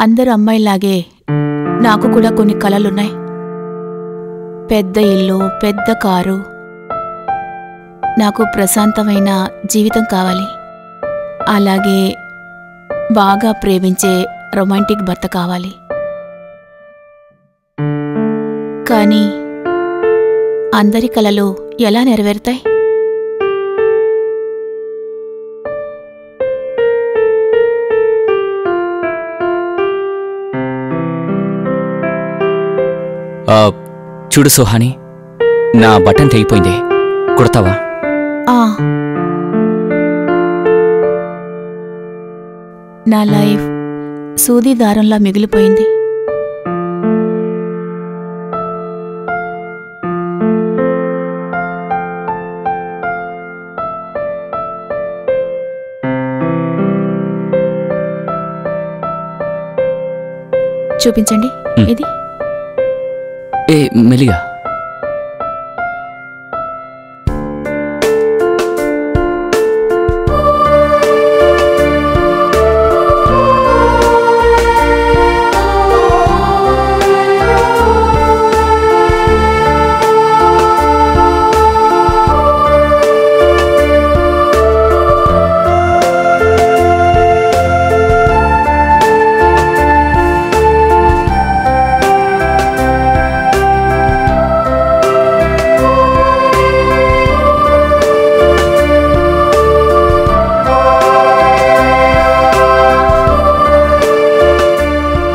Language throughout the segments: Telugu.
అందరు అమ్మాయిలాగే నాకు కూడా కొన్ని కలలున్నాయి. పెద్ద ఇల్లు, పెద్ద కారు, నాకు ప్రశాంతమైన జీవితం కావాలి. అలాగే బాగా ప్రేమించే రొమాంటిక్ భర్త కావాలి. కానీ అందరి కలలు ఎలా నెరవేరుతాయి? చూడు సుహాని, నా బటన్ తెగిపోయింది, కుడతావా? నా లైఫ్ సూది దారంలా మిగిలిపోయింది. చూపించండి ఇది. మెల్లిగా.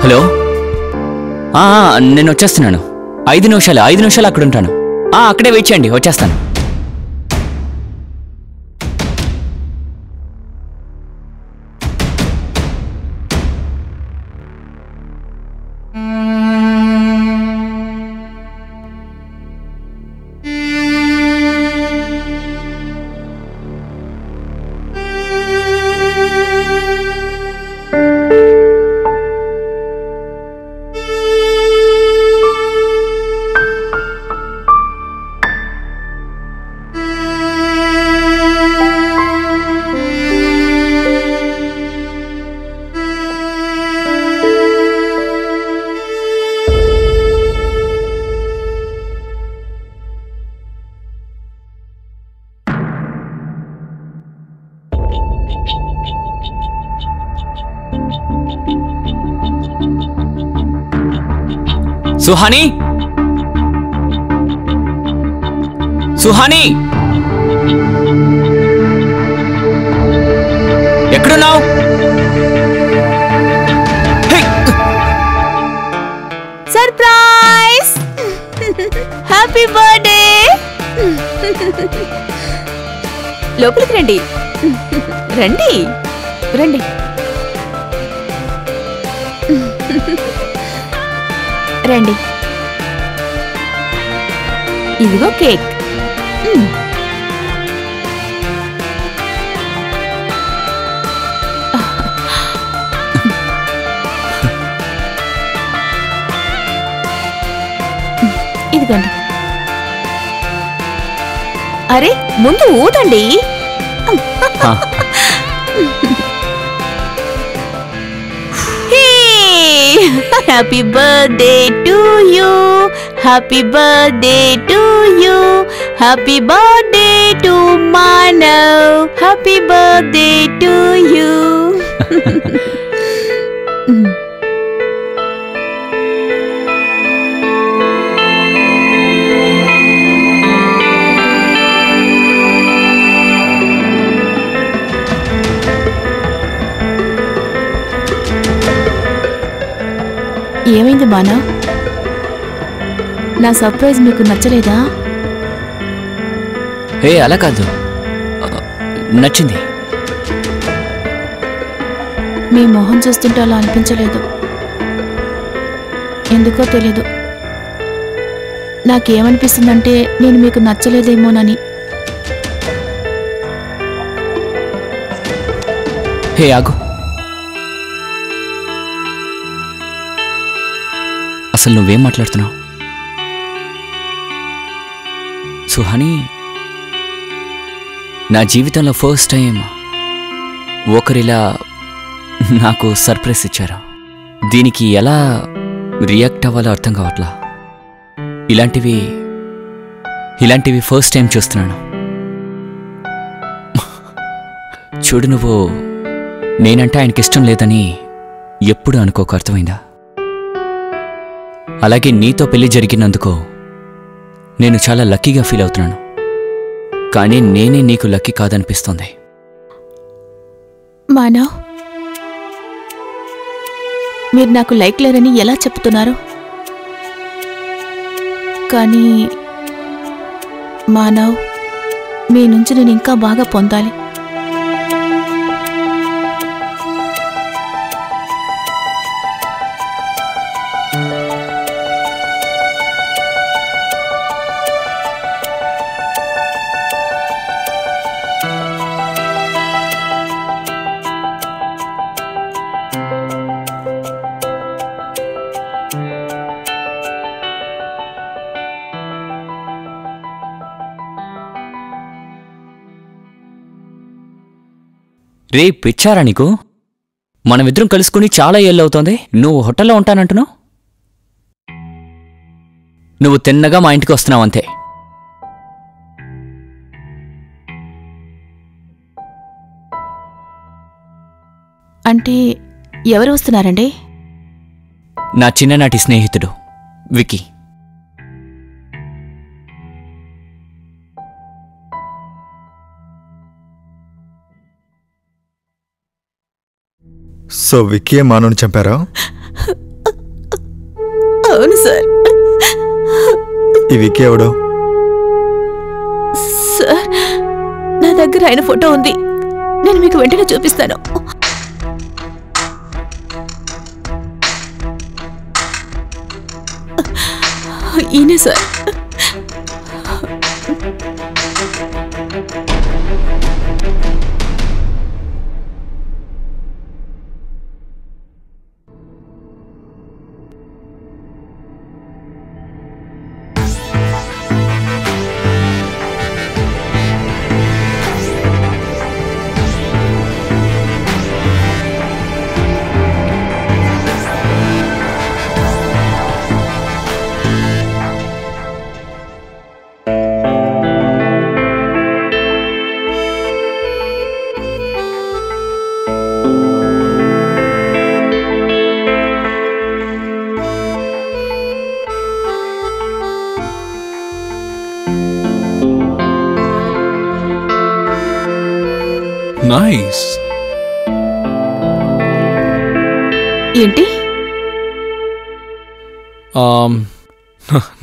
హలో, నేను వచ్చేస్తున్నాను. 5 నిమిషాలు అక్కడ ఉంటాను. అక్కడే వెయిట్ చేయండి, వచ్చేస్తాను. సుహాని, సుహాని, ఎక్కడున్నావు? సర్ప్రైజ్! Happy birthday! లోపలికి రండి, రండి రండి. రండి, ఇదిగో కేక్. ఇదిగోండి. అరే, ముందు ఊదండి. Happy birthday to you, happy birthday to you, happy birthday to Manav, happy birthday to you. ఏమైంది మానవ్? నా సర్ప్రైజ్ మీకు నచ్చలేదా? అలా కాదు, నచ్చింది. మీ మొహం చూస్తుంటే అలా అనిపించలేదు. ఎందుకో తెలీదు. నాకేమనిపిస్తుందంటే నేను మీకు నచ్చలేదేమోనని. ఆగు. అసలు నువ్వేం మాట్లాడుతున్నావు? సుహాని, నా జీవితంలో ఫస్ట్ టైం ఒకరిలా నాకు సర్ప్రైజ్ ఇచ్చారు. దీనికి ఎలా రియాక్ట్ అవ్వాలో అర్థం కావట్లా. ఇలాంటివి ఫస్ట్ టైం చూస్తున్నాను. చూడు, నువ్వు నేనంటే ఆయనకిష్టం లేదని ఎప్పుడు అనుకోకు, అర్థమైందా? అలాగే నీతో పెళ్లి జరిగినందుకు నేను చాలా లక్కీగా ఫీల్ అవుతున్నాను. కానీ నేనే నీకు లక్కీ కాదనిపిస్తోంది. మానవ్, మీరు నాకు లైక్ లేరని ఎలా చెప్తున్నారు? కానీ మానవ్, మీ నుంచి నేను ఇంకా బాగా పొందాలి. రే పిచ్చారా నీకు? మనమిద్దరం కలుసుకుని చాలా ఏళ్ళవుతోంది. నువ్వు హోటల్లో ఉంటానంటున్నావు. నువ్వు తిన్నగా మా ఇంటికి వస్తున్నావు అంతే. అంటే ఎవరు వస్తున్నారండి? నా చిన్ననాటి స్నేహితుడు వికీ. సో విక్కీ మానవుని చంపారా? అవును సార్. ఈ విక్కీ ఎవడు? సార్, నా దగ్గర ఆయన ఫోటో ఉంది. నేను మీకు వెంటనే చూపిస్తాను. ఈయనే సార్. నైస్. ఏంటి?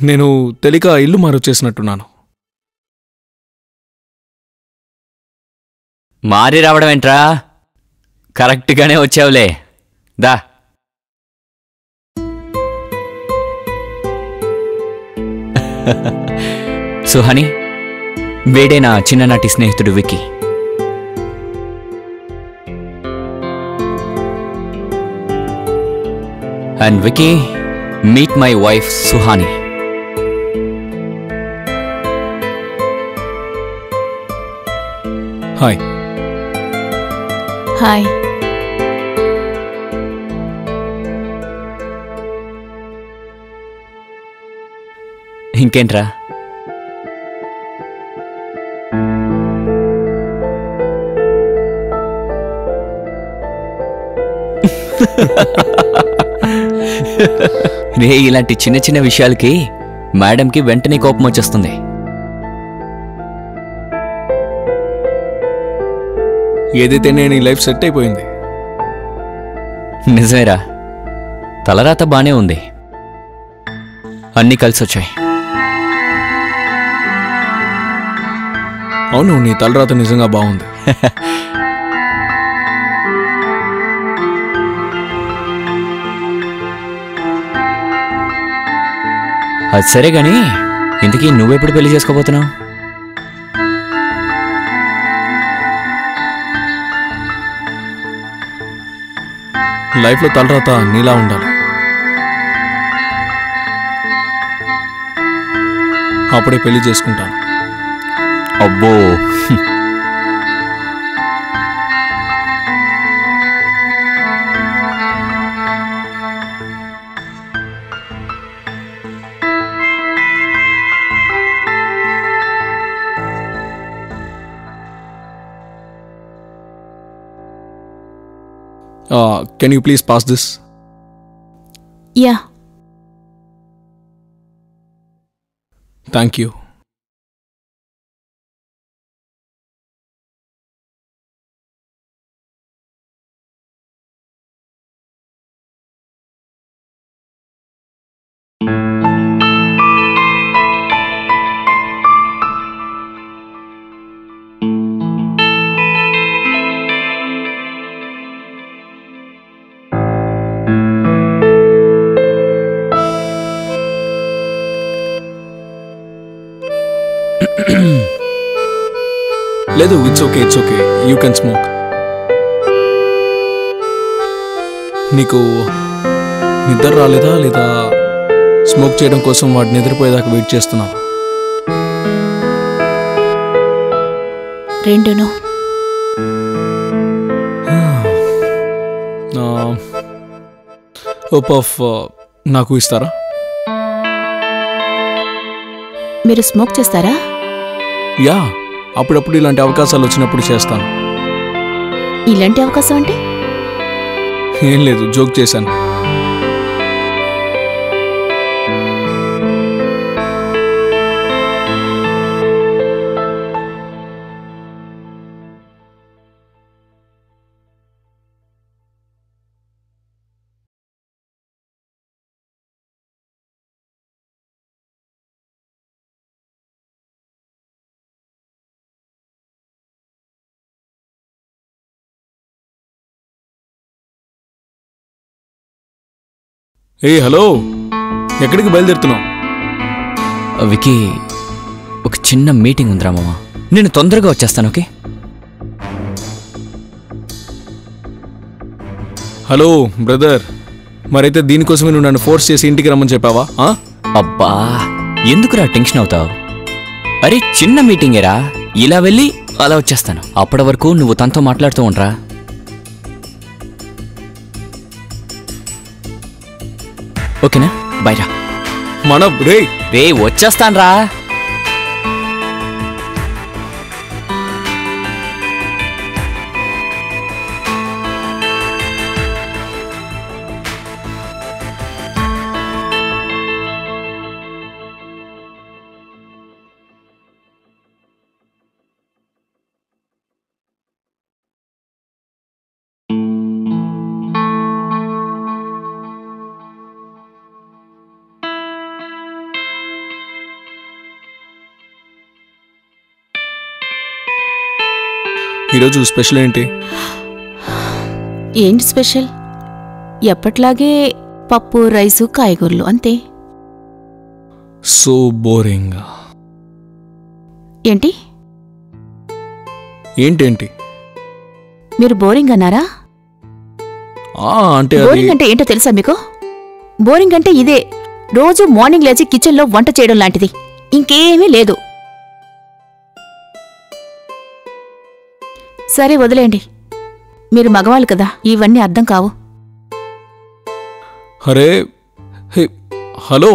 నేను తెలియక ఇల్లు మారొచ్చేసినట్టున్నాను. మారి రావడం ఏంట్రా? కరెక్ట్గానే వచ్చావులే. దా. సుహాని, వేడే నా చిన్ననాటి స్నేహితుడు Vicky. And Vicky, meet my wife Suhani. Hi. Hi. ఇంకేంట్రా? రే, ఇలాంటి చిన్న చిన్న విషయాలకి మేడంకి వెంటనే కోపం వచ్చేస్తుంది. ఏదైతే నేను ఈ లైఫ్ సెట్ అయిపోయింది. నిజమేరా, తలరాత బానే ఉంది. అన్నీ కలిసొచ్చాయి. అవును, నీ తలరాత నిజంగా బాగుంది. అది సరే గాని, ఇంతకీ నువ్వెప్పుడు పెళ్లి చేసుకోబోతున్నావు? లైఫ్లో తలరాత నీలా ఉండాలి. అప్పుడే పెళ్లి చేసుకుంటాను. అబ్బో, can you please pass this? Yeah. Thank you. లేదు, it's okay, you can smoke. నీకు నిద్ర రాలేదా, లేదా స్మోక్ చేయడం కోసం వాడు నిద్రపోయేదాకా వెయిట్ చేస్తున్నావా? రెండును. ఓ పఫ్ నాకు ఇస్తారా? మీరు స్మోక్ చేస్తారా? యా, అప్పుడప్పుడు ఇలాంటి అవకాశాలు వచ్చినప్పుడు చేస్తాను. ఇలాంటి అవకాశం అంటే? ఏం లేదు, జోక్ చేశాను. హలో, ఎక్కడికి బయలుదేరుతున్నావు? వికీ, ఒక చిన్న మీటింగ్ ఉందిరా మామ, నేను తొందరగా వచ్చేస్తాను. ఓకే? హలో బ్రదర్, మరైతే దీనికోసమే నువ్వు నన్ను ఫోర్స్ చేసి ఇంటికి రమ్మని చెప్పావా? అబ్బా, ఎందుకురా టెన్షన్ అవుతావు? అరే చిన్న మీటింగేరా, ఇలా వెళ్ళి అలా వచ్చేస్తాను. అప్పటి వరకు నువ్వు తనతో మాట్లాడుతూ ఉండరా. ఓకేనా? బైరా. మన రే వచ్చేస్తాన్రా. ఈరోజు స్పెషల్ ఏంటి? ఏంటి స్పెషల్? ఎప్పట్లాగే పప్పు, రైసు, కాయగూరలు అంతే. So boring. ఏంటి? ఏంటేంటి? మీరు బోరింగ్ అన్నారా? అంటే బోరింగ్ అంటే ఏంటో తెలుసా మీకు? బోరింగ్ అంటే ఇదే, రోజు మార్నింగ్ లేచి కిచెన్లో వంట చేయడం లాంటిది, ఇంకేమీ లేదు. సరే వదిలేండి, మీరు మగవాళ్ళు కదా, ఇవన్నీ అర్థం కావు. అరే హలో,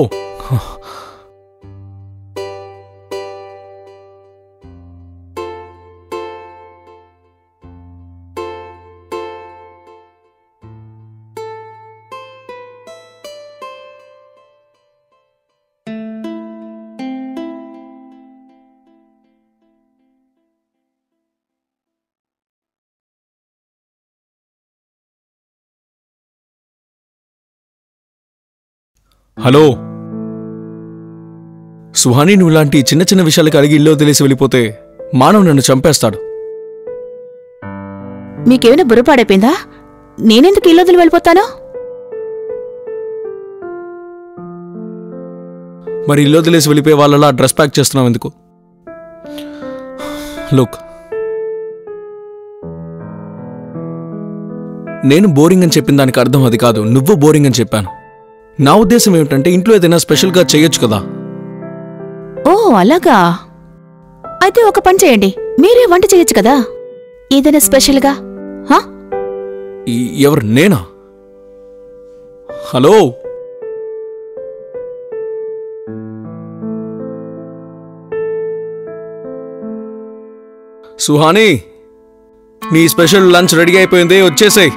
హలో సుహాని, నువ్వు లాంటి చిన్న చిన్న విషయాలకు అడిగి ఇల్లో తెలిసి వెళ్ళిపోతే మానవ్ నన్ను చంపేస్తాడు. మీకేమైనా బుర్రపాడైపోయిందా? నేనెందుకు ఇల్లు వెళ్ళిపోతాను? మరి ఇల్లో తెలిసి వెళ్ళిపోయే వాళ్ళలా డ్రెస్ ప్యాక్ చేస్తున్నావు ఎందుకు? లుక్, నేను బోరింగ్ అని చెప్పిన దానికి అర్థం అది కాదు, నువ్వు బోరింగ్ అని చెప్పాను. నా ఉద్దేశం ఏమిటంటే ఇంట్లో ఏదైనా స్పెషల్గా చెయ్యొచ్చు కదా. ఓ అలాగా, అయితే ఒక పని చేయండి, మీరే వంట చేయొచ్చు కదా ఏదైనా స్పెషల్గా. ఎవరు, నేనా? హలో, సుహాని, నీ స్పెషల్ లంచ్ రెడీ అయిపోయింది, వచ్చేసేయ్.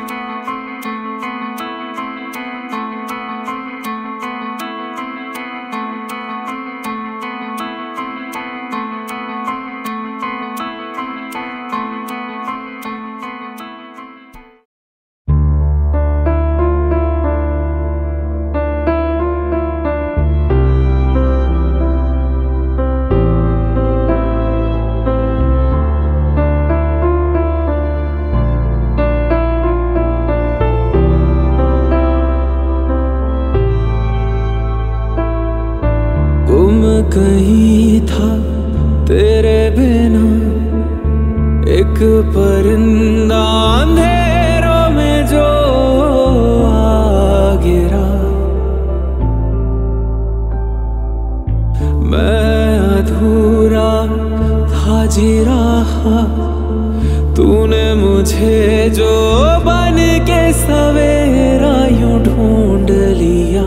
कहीं था तेरे बिना एक परिंदा अंधेरों में जो आ गिरा। मैं अधूरा था जी रहा, तूने मुझे जो बन के सवेरा यूं ढूंढ लिया।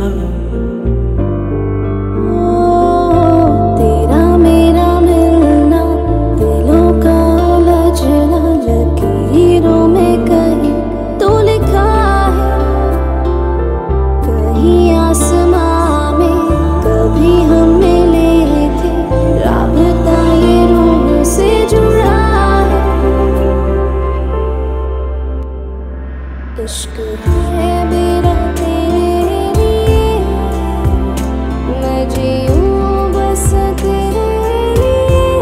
तेरा मेरा मिलना, दिलों का उलझना, लकीरों में कहीं तो लिखा है, कहीं आसमां में कभी हम मिले थे, राबता ये रूह से जुड़ा है। इश्क है मेरा तेरे लिए, मैं जीऊं बस तेरे लिए।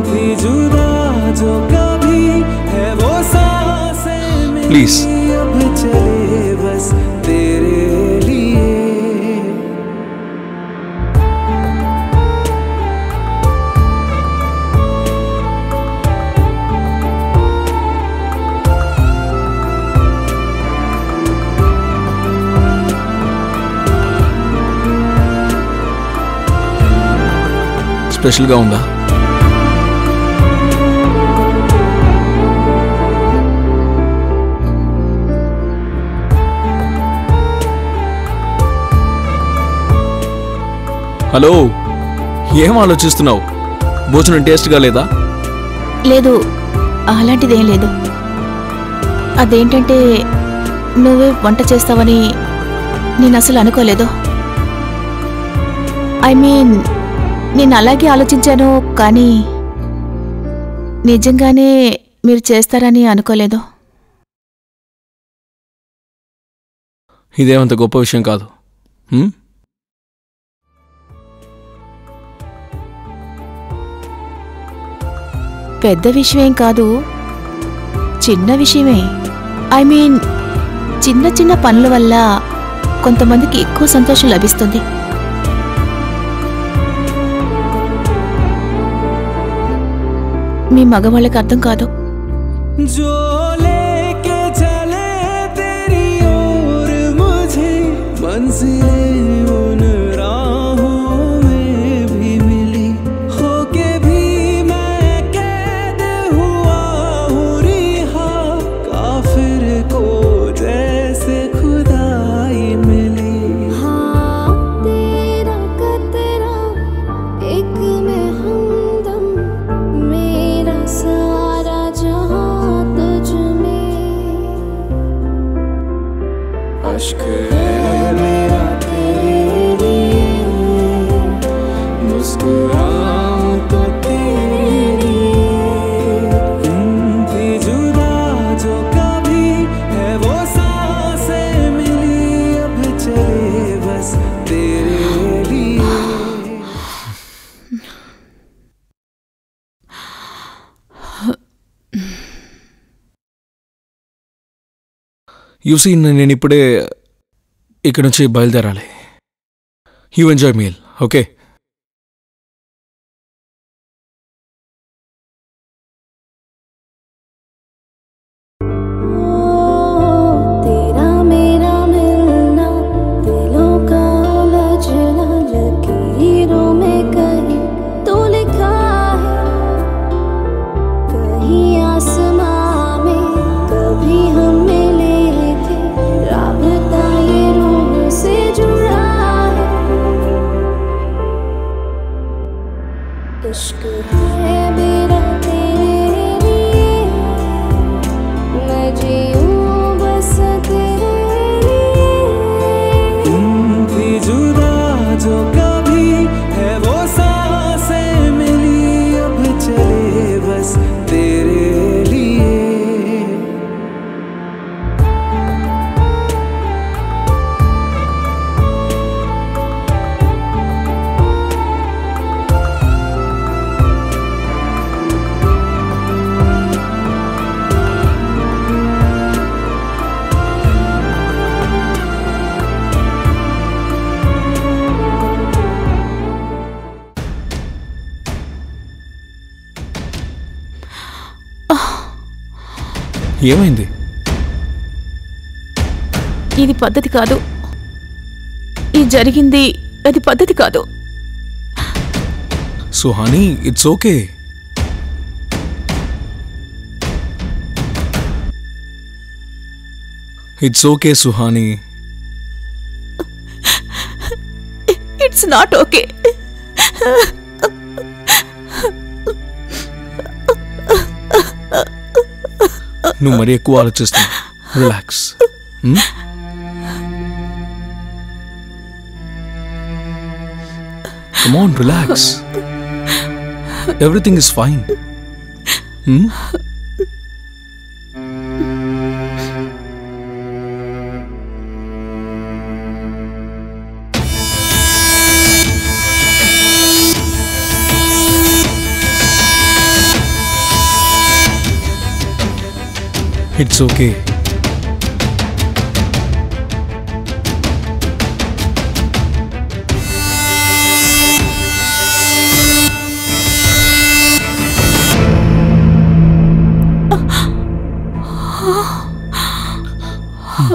थी जुदा जो कभी है वो सांसें मेरी, Please. अब चले बस तेरे लिए। స్పెషల్గా ఉందా? హలో, ఏం ఆలోచిస్తున్నావు? భోజనం టేస్ట్గా లేదా? లేదు, అలాంటిదేం లేదు. అదేంటంటే నువ్వే వంట చేస్తావని నేను అసలు అనుకోలేదు. ఐ మీన్ నేను అలాగే ఆలోచించాను, కానీ నిజంగానే మీరు చేస్తారని అనుకోలేదు. ఇదేమంత గొప్ప విషయం కాదు. పెద్ద విషయం కాదు, చిన్న విషయమే. ఐ మీన్ చిన్న చిన్న పనుల వల్ల కొంతమందికి ఎక్కువ సంతోషం లభిస్తుంది. మీ మగవాళ్ళకి అర్థం కాదు. जो लेके चले तेरी ओर मुझे, मंजिलें उन राहों में भी मिली, होके भी मैं कैद हुआ हूँ रिहा, काफिर को जैसे खुदाई मिली। हाँ तेरा कतरा एक में हमदम, मेरा सारा जहां तुझ में। अश्क है मेरा तेरे लिए, मुस्कुराऊं तो तेरे लिए। थी जुदा जो कभी है वो सांसें मिली, अब चले बस तेरे लिए। యూసీ, నేను ఇప్పుడే ఇక్కడ నుంచి బయలుదేరాలి. You enjoy meal, okay? तेरा मेरा मिलना, दिलों का उलझना, लकीरों में कहीं तो लिखा है, कहीं आसमां में कभी हम मिले थे, राबता ये रूह से जुड़ा है। ఏమైంది? ఇది పద్ధతి కాదు. ఈ జరిగింది అది పద్ధతి కాదు. Suhani, it's okay. It's okay Suhani. It's not okay. నువ్వు మరీ ఎక్కువ ఆలోచిస్తున్నావు. Relax. Come on, relax. Everything is fine. It's okay.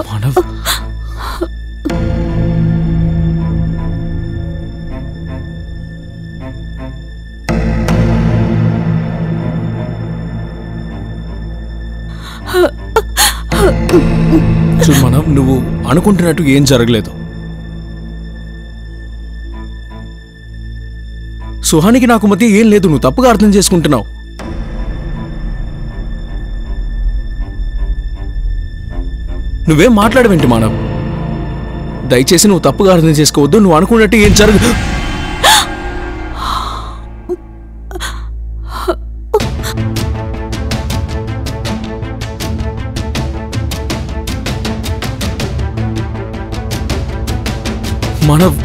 Manav. చూడు మనవ్, నువ్వు అనుకుంటున్నట్టు ఏం జరగలేదు. సుహానికి నాకు మధ్య ఏం లేదు. నువ్వు తప్పుగా అర్థం చేసుకుంటున్నావు. నువ్వేం మాట్లాడవేంటి మానవ్? దయచేసి నువ్వు తప్పుగా అర్థం చేసుకోవద్దు. నువ్వు అనుకున్నట్టు ఏం జరగదు. Manav,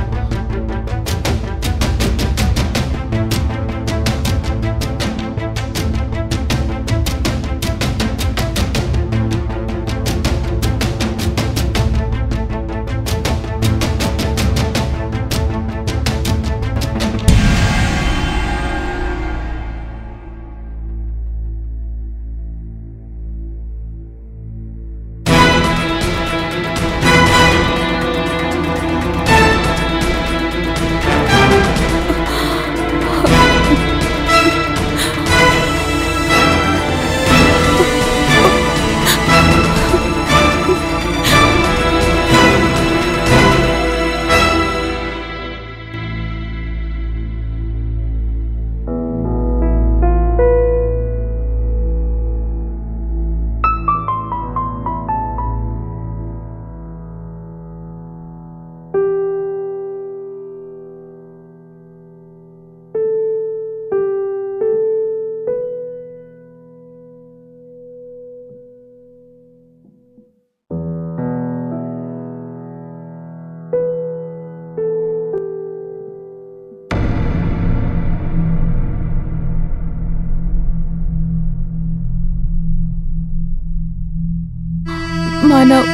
Manav,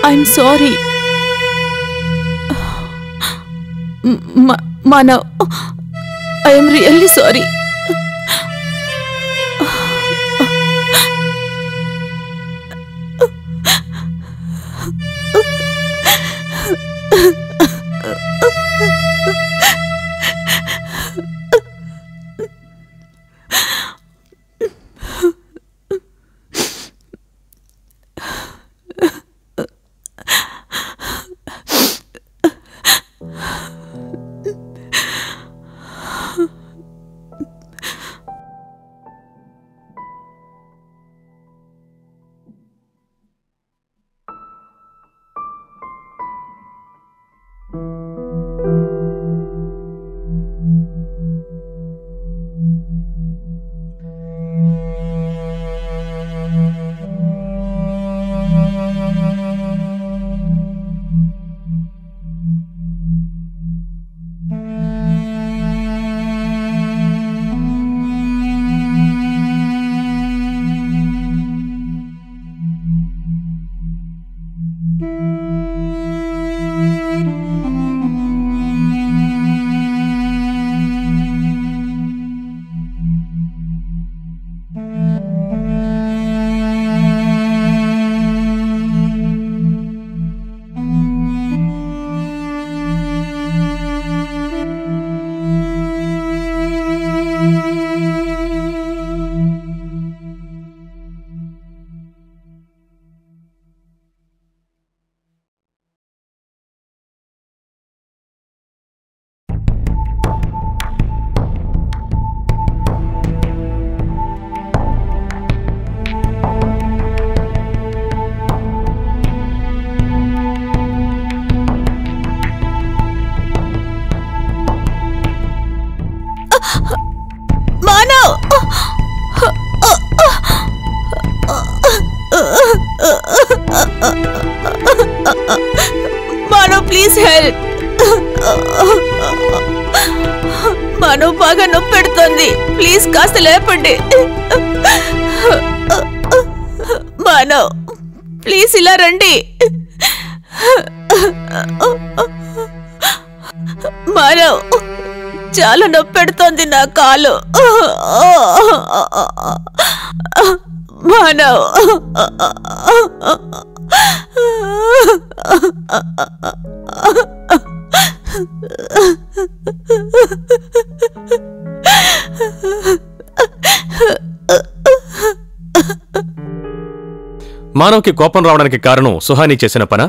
I'm sorry. Manav, I am really sorry. Manav please help. Manav బాగా నొప్పి పెడుతోంది, ప్లీజ్ కాస్త లేపండి. మానవ్ ప్లీజ్ ఇలా రండి. మానవ్ చాలా నొప్పి పెడుతోంది నా కాలు. మానవ్ మానవ్కి కోపం రావడానికి కారణం సుహాని చేసిన పనా,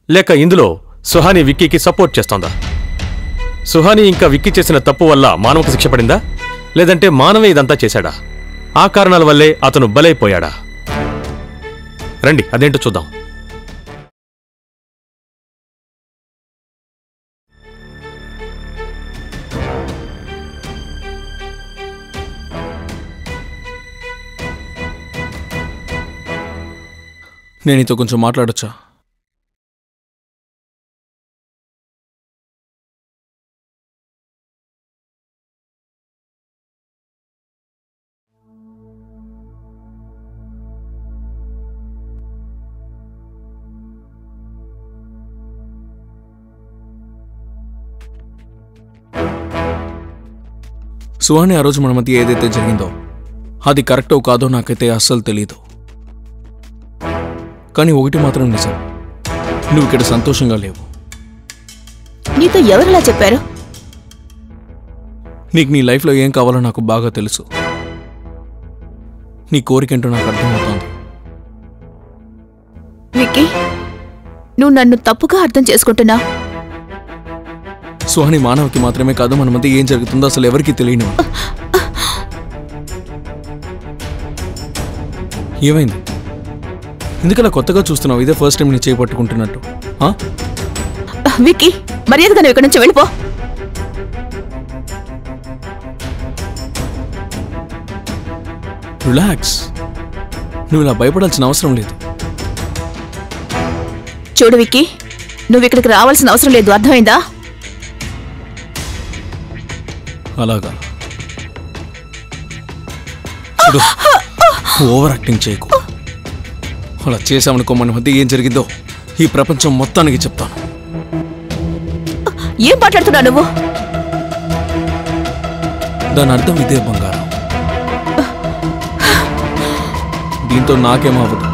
లేక ఇందులో సుహాని విక్కీకి సపోర్ట్ చేస్తోందా? సుహాని ఇంకా విక్కీ చేసిన తప్పు వల్ల మానవకు శిక్ష పడిందా, లేదంటే మానవే ఇదంతా చేశాడా? ఆ కారణాల వల్లే అతను బలైపోయాడా? రండి అదేంటో చూద్దాం. నేను నీతో కొంచెం మాట్లాడొచ్చా? సుహాని ఆ రోజు మన మధ్య ఏదైతే జరిగిందో అది కరెక్టో కాదో నాకైతే అస్సలు తెలీదు. కానీ ఒకటి మాత్రం నిజం, నువ్వు ఇక్కడ సంతోషంగా లేవు. నీతో ఎవరిలా చెప్పారు? నీకు నీ లైఫ్లో ఏం కావాలో నాకు బాగా తెలుసు. నీ కోరికేంటో నాకు అర్థమవుతోంది. విక్కీ, నువ్వు నన్ను తప్పుగా అర్థం చేసుకుంటున్నా. సుహాని మానవకి మాత్రమే కాదు, మన మధ్య ఏం జరుగుతుందో అసలు ఎవరికీ తెలియను. ఏమైంది? ఎందుకలా కొత్తగా చూస్తున్నావు? ఇదే ఫస్ట్ టైం నీ చేయి పట్టుకుంటున్నట్టు. విక్కీ, మర్యాదగా నువ్వు ఇక్కడి నుంచి వెళ్ళిపో. రిలాక్స్, నువ్వు ఇలా భయపడాల్సిన అవసరం లేదు. చూడు విక్కీ, నువ్వు ఇక్కడికి రావాల్సిన అవసరం లేదు, అర్థమైందా? అలాగా? చూడు, ఓవర్ యాక్టింగ్ చేయకు. అలా చేసామనుకో మన మధ్య ఏం జరిగిందో ఈ ప్రపంచం మొత్తానికి చెప్తాను. ఏం మాట్లాడుతున్నావు నువ్వు? దాని అర్థం ఇదే బంగారం. దీంతో నాకేమవ్వదు,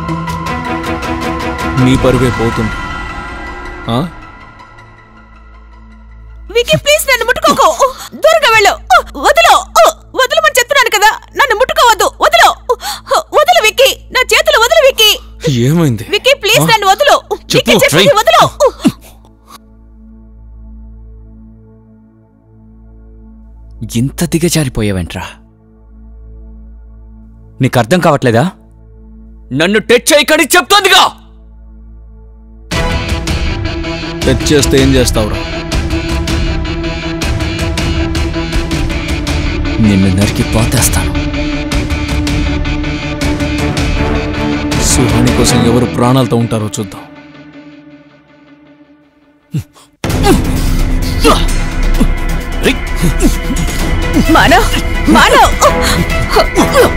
నీ పరువే పోతుంది. విక్కీ ప్లీజ్ నన్ను ముట్టుకోకు, దూరంగా వెళ్ళు. వదిలో, వదలమని చెప్తున్నాను కదా, నన్ను ముట్టుకోవద్దు. వదిలో, వదిలు విక్కీ, నా చేతులు వదిలు విక్కీ. ఏమైంది? విక్కీ ప్లీజ్ నన్ను వదిలు. విక్కీ చెప్పేది వదిలు. ఇంత దిగజారిపోయావేంట్రా? నీకు అర్థం కావట్లేదా? నన్ను టచ్ చేయకని చెప్తోందిగా. టచ్ చేస్తే ఏం చేస్తావురా? నిన్ను నరికి పోతేస్తాను. సుహాని కోసం ఎవరు ప్రాణాలతో ఉంటారో చూద్దాం. మానవ్, మానవ్, మానవ్,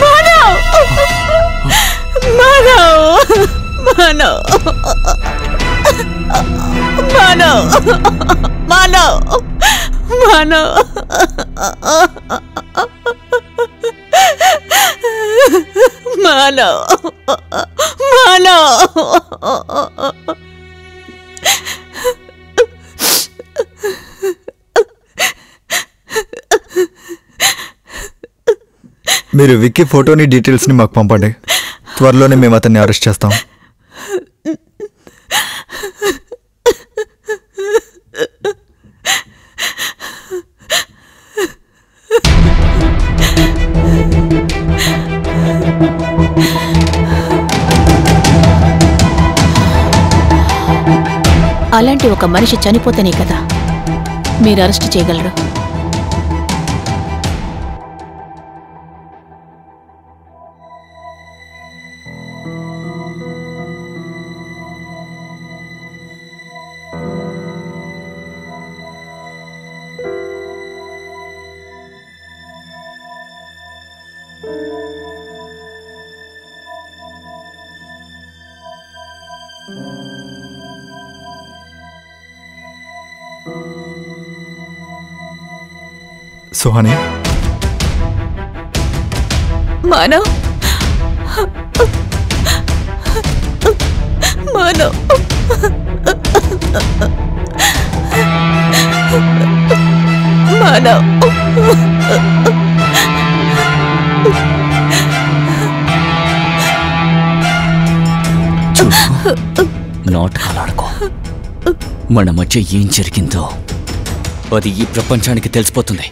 మానవ్, మానవ్, మానవ్, మానవ్, మానవ్, మానవ్, మానవ్, మానవ్ మానవ్ మీరు విక్కీ ఫోటోని డీటెయిల్స్ని మాకు పంపండి. త్వరలోనే మేము అతన్ని అరెస్ట్ చేస్తాం. అలాంటి ఒక మనిషి చనిపోతేనే కదా మీరు అరెస్ట్ చేయగలరు. సుహాని, మానవ్ మానవ్ మానవ్ నాటకాలాడుకో. మన మధ్య ఏం జరిగిందో అది ఈ ప్రపంచానికి తెలిసిపోతుంది.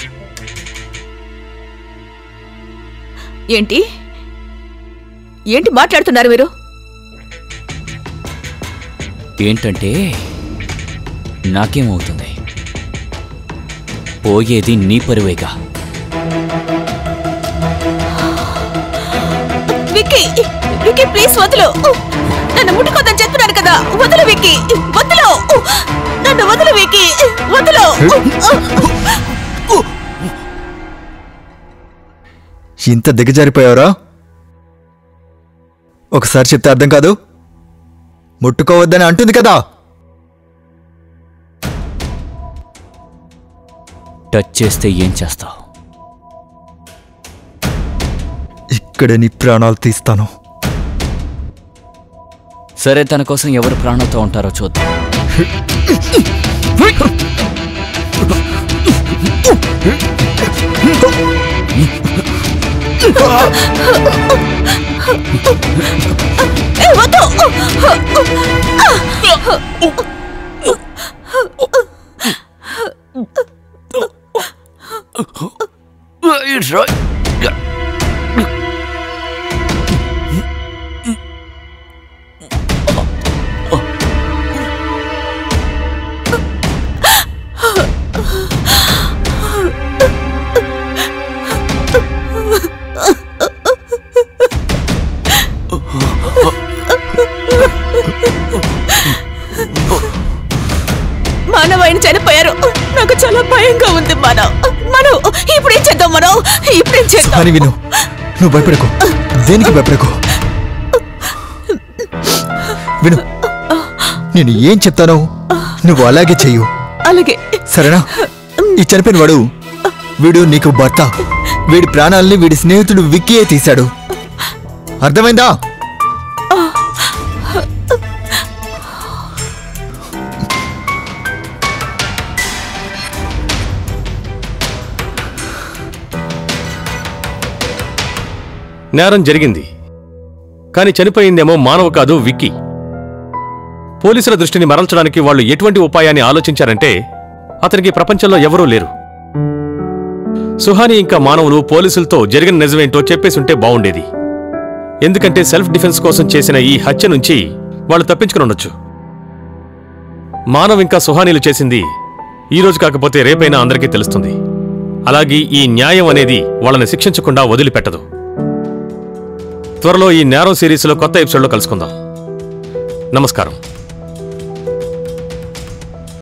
ఏంటి ఏంటి మాట్లాడుతున్నారు మీరు? ఏంటంటే నాకేమవుతుంది? పోయేది నీ పరువేగా. విక్కీ విక్కీ ప్లీజ్ వదులు. నన్ను ముట్టుకోదని చెప్తున్నాను కదా. వదులు విక్కీ, వదులు. నన్ను వదులు విక్కీ, వదులు. ఇంత దిగజారిపోయావరా? ఒకసారి చెప్తే అర్థం కాదు. ముట్టుకోవద్దని అంటుంది కదా. టచ్ చేస్తే ఏం చేస్తావు? ఇక్కడ నీ ప్రాణాలు తీస్తాను. సరే, తన కోసం ఎవరు ప్రాణంతో ఉంటారో చూద్దాం. మానవ్ ఆయన చనిపోయారు. నాకు చాలా భయంగా ఉంది. మానవ్ మనం ఇప్పుడేం చేద్దాం? మనం ఇప్పుడేం చేద్దాం? అని విను, నువ్వు భయపడకు. దేనికి భయపడకు. విను, నేను ఏం చెప్తానో నువ్వు అలాగే చెయ్యు. అలాగే సరేనా? ఈ చనిపోయిన వీడు నీకు భర్త. వీడి ప్రాణాలని వీడి స్నేహితుడు విక్కీయే తీశాడు. అర్థమైందా? నేరం జరిగింది, కానీ చనిపోయిందేమో మానవ్ కాదు, విక్కీ. పోలీసుల దృష్టిని మరల్చడానికి వాళ్ళు ఎటువంటి ఉపాయాన్ని ఆలోచించారంటే అతనికి ప్రపంచంలో ఎవరూ లేరు. సుహాని ఇంకా మానవులు పోలీసులతో జరిగిన నిజమేంటో చెప్పేసుంటే బావుండేది. ఎందుకంటే సెల్ఫ్ డిఫెన్స్ కోసం చేసిన ఈ హత్య నుంచి వాళ్ళు తప్పించుకుని ఉండొచ్చు. మానవ్ ఇంకా సుహానీలు చేసింది ఈరోజు కాకపోతే రేపైనా అందరికీ తెలుస్తుంది. అలాగే ఈ న్యాయం అనేది వాళ్ళని శిక్షించకుండా వదిలిపెట్టదు. త్వరలో ఈ నేరం సిరీస్లో కొత్త ఎపిసోడ్లో కలుసుకుందాం. నమస్కారం.